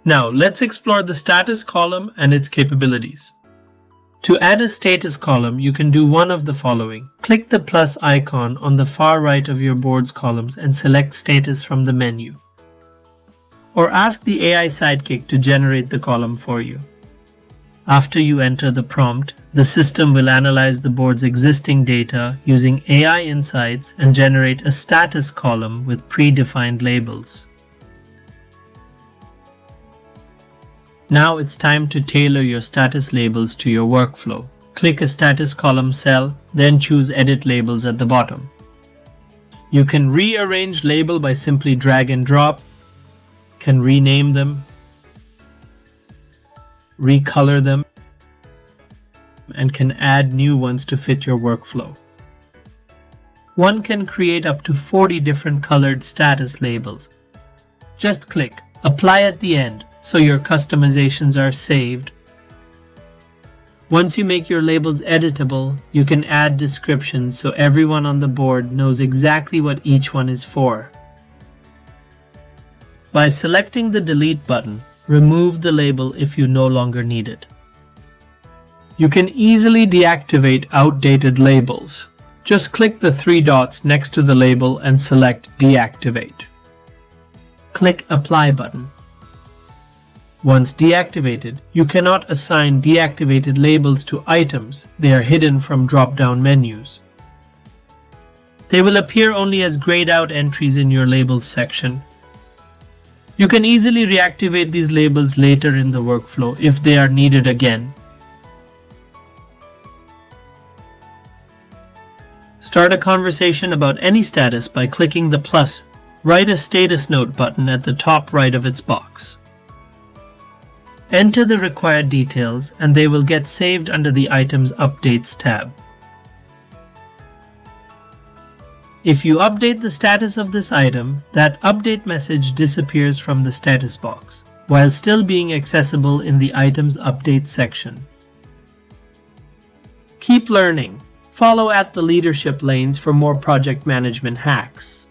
Now, let's explore the status column and its capabilities. To add a status column, you can do one of the following. Click the plus icon on the far right of your board's columns and select status from the menu. Or ask the AI sidekick to generate the column for you. After you enter the prompt, the system will analyze the board's existing data using AI insights and generate a status column with predefined labels. Now it's time to tailor your status labels to your workflow. Click a status column cell, then choose Edit Labels at the bottom. You can rearrange label by simply drag and drop, can rename them, recolor them, and can add new ones to fit your workflow. One can create up to 40 different colored status labels. Just click Apply at the end so your customizations are saved. Once you make your labels editable, you can add descriptions so everyone on the board knows exactly what each one is for. By selecting the Delete button, remove the label if you no longer need it. You can easily deactivate outdated labels. Just click the three dots next to the label and select Deactivate. Click Apply button. Once deactivated, you cannot assign deactivated labels to items. They are hidden from drop-down menus. They will appear only as grayed out entries in your Labels section. You can easily reactivate these labels later in the workflow if they are needed again. Start a conversation about any status by clicking the plus. Write a status note button at the top right of its box. Enter the required details and they will get saved under the Items Updates tab. If you update the status of this item, that update message disappears from the status box, while still being accessible in the Items Update section. Keep learning. Follow at the leadership lanes for more project management hacks.